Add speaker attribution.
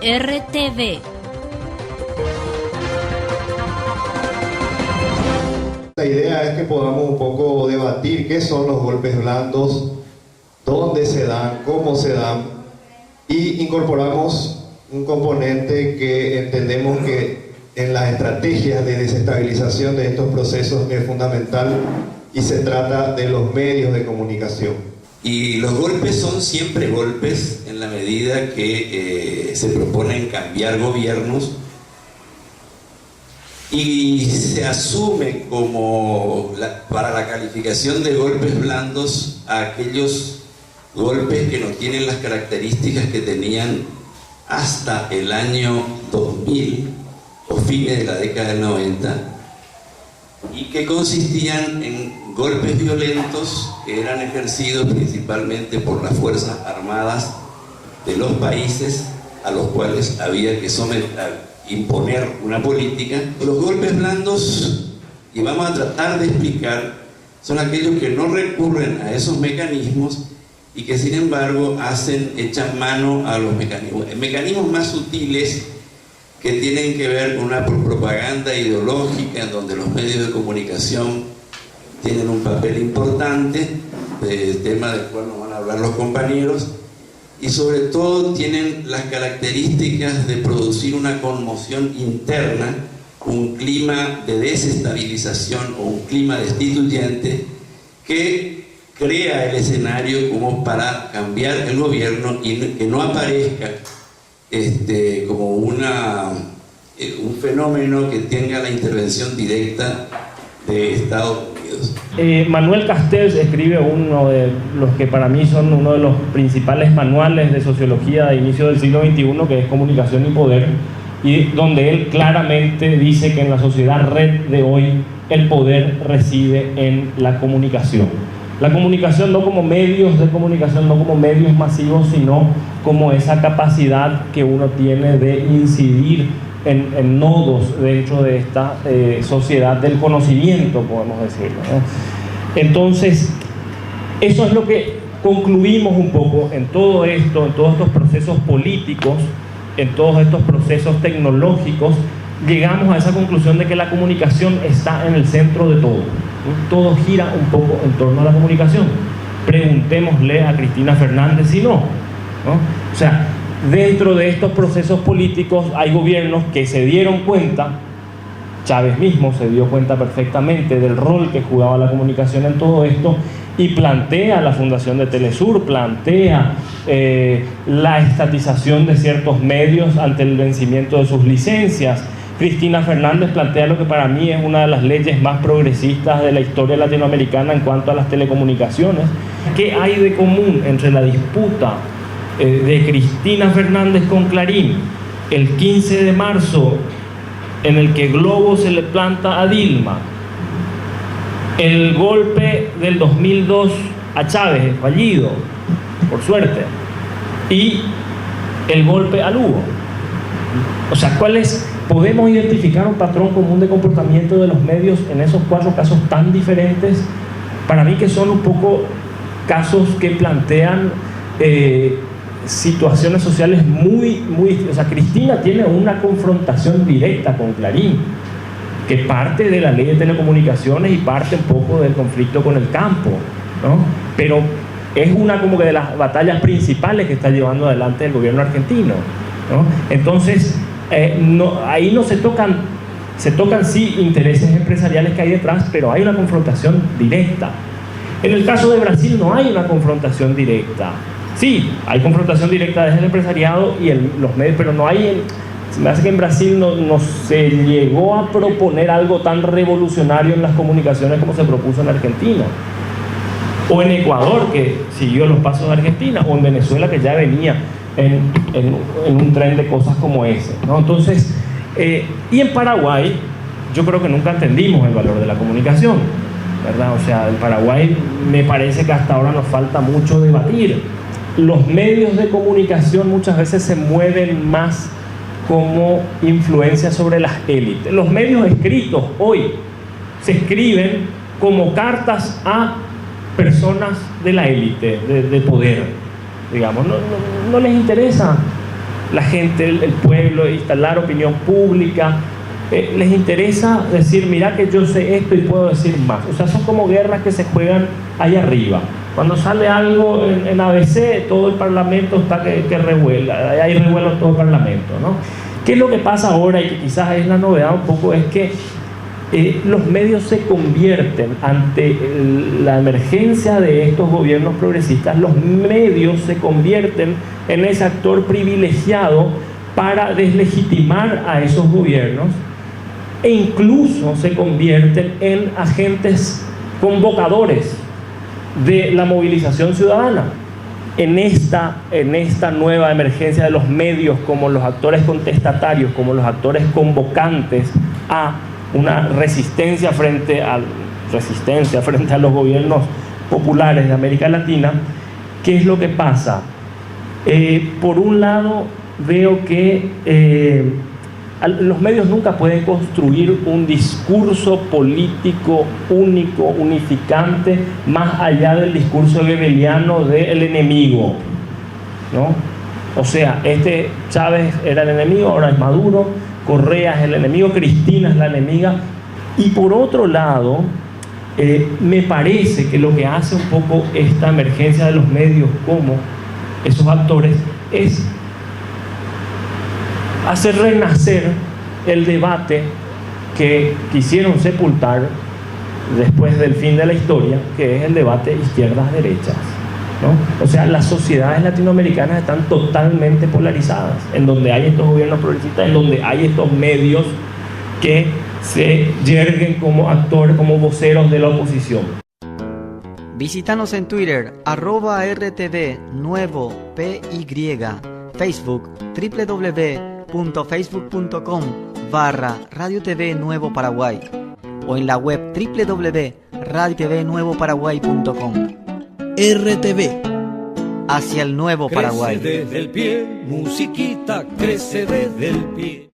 Speaker 1: RTV.
Speaker 2: La idea es que podamos un poco debatir qué son los golpes blandos, dónde se dan, cómo se dan, y incorporamos un componente que entendemos que en las estrategias de desestabilización de estos procesos es fundamental, y se trata de los medios de comunicación.
Speaker 3: Y los golpes son siempre golpes en la medida que se proponen cambiar gobiernos, y se asume como para la calificación de golpes blandos a aquellos golpes que no tienen las características que tenían hasta el año 2000 o fines de la década del 90, y que consistían en golpes violentos que eran ejercidos principalmente por las fuerzas armadas de los países a los cuales había que imponer una política. Los golpes blandos, y vamos a tratar de explicar, son aquellos que no recurren a esos mecanismos y que sin embargo echan mano a los mecanismos más sutiles, que tienen que ver con una propaganda ideológica, donde los medios de comunicación tienen un papel importante, tema del cual nos van a hablar los compañeros, y sobre todo tienen las características de producir una conmoción interna, un clima de desestabilización o un clima destituyente que crea el escenario como para cambiar el gobierno y que no aparezca como un fenómeno que tenga la intervención directa de Estados Unidos.
Speaker 4: Manuel Castells escribe uno de los que para mí son uno de los principales manuales de sociología de inicio del siglo XXI, que es Comunicación y Poder, y donde él claramente dice que en la sociedad red de hoy el poder reside en la comunicación. La comunicación no como medios de comunicación, no como medios masivos, sino como esa capacidad que uno tiene de incidir en nodos dentro de esta sociedad del conocimiento, podemos decirlo, ¿no? Entonces, eso es lo que concluimos un poco en todo esto, en todos estos procesos políticos, en todos estos procesos tecnológicos. Llegamos a esa conclusión de que la comunicación está en el centro de todo, ¿no? Todo gira un poco en torno a la comunicación. Preguntémosle a Cristina Fernández si no, ¿no? O sea, dentro de estos procesos políticos hay gobiernos que se dieron cuenta, Chávez mismo se dio cuenta perfectamente del rol que jugaba la comunicación en todo esto, y plantea la fundación de Telesur, plantea la estatización de ciertos medios ante el vencimiento de sus licencias. Cristina Fernández plantea lo que para mí es una de las leyes más progresistas de la historia latinoamericana en cuanto a las telecomunicaciones. ¿Qué hay de común entre la disputa de Cristina Fernández con Clarín el 15 de marzo, en el que Globo se le planta a Dilma, el golpe del 2002 a Chávez, fallido, por suerte, y el golpe a Lugo? O sea, ¿podemos identificar un patrón común de comportamiento de los medios en esos cuatro casos tan diferentes? Para mí que son un poco casos que plantean situaciones sociales muy... O sea, Cristina tiene una confrontación directa con Clarín, que parte de la ley de telecomunicaciones y parte un poco del conflicto con el campo, ¿no? Pero es una como que de las batallas principales que está llevando adelante el gobierno argentino, ¿no? Entonces, ahí no se tocan sí intereses empresariales que hay detrás, pero hay una confrontación directa. En el caso de Brasil no hay una confrontación directa. Sí, hay confrontación directa desde el empresariado y los medios, pero no hay... Se me hace que en Brasil no se llegó a proponer algo tan revolucionario en las comunicaciones como se propuso en Argentina. O en Ecuador, que siguió los pasos de Argentina, o en Venezuela, que ya venía en un tren de cosas como ese, ¿no? Entonces, y en Paraguay, yo creo que nunca entendimos el valor de la comunicación, ¿verdad? O sea, en Paraguay me parece que hasta ahora nos falta mucho debatir. Los medios de comunicación muchas veces se mueven más como influencia sobre las élites. Los medios escritos hoy se escriben como cartas a personas de la élite, de poder, digamos. No les interesa la gente, el pueblo, instalar opinión pública. Les interesa decir, mira que yo sé esto y puedo decir más. O sea, son como guerras que se juegan ahí arriba. Cuando sale algo en ABC, todo el Parlamento está que revuela, hay revuelo en todo el Parlamento, ¿no? ¿Qué es lo que pasa ahora y que quizás es la novedad un poco? Es que los medios se convierten ante la emergencia de estos gobiernos progresistas, los medios se convierten en ese actor privilegiado para deslegitimar a esos gobiernos e incluso se convierten en agentes convocadores de la movilización ciudadana. En esta nueva emergencia de los medios como los actores contestatarios, como los actores convocantes a una resistencia frente a los gobiernos populares de América Latina, ¿qué es lo que pasa? Por un lado, veo que los medios nunca pueden construir un discurso político único, unificante, más allá del discurso goebbeliano del enemigo, ¿no? O sea, Chávez era el enemigo, ahora es Maduro, Correa es el enemigo, Cristina es la enemiga. Y por otro lado, me parece que lo que hace un poco esta emergencia de los medios como esos actores es hacer renacer el debate que quisieron sepultar después del fin de la historia, que es el debate izquierdas-derechas, ¿no? O sea, las sociedades latinoamericanas están totalmente polarizadas, en donde hay estos gobiernos progresistas, en donde hay estos medios que se yerguen como actores, como voceros de la oposición.
Speaker 1: Visítanos en Twitter, @RTV Nuevo PY, Facebook, www.facebook.com/Radio TV Nuevo Paraguay o en la web www.radiotvnuevoparaguay.com. RTV, hacia el nuevo Paraguay.
Speaker 5: Crece desde el pie, musiquita crece desde el pie.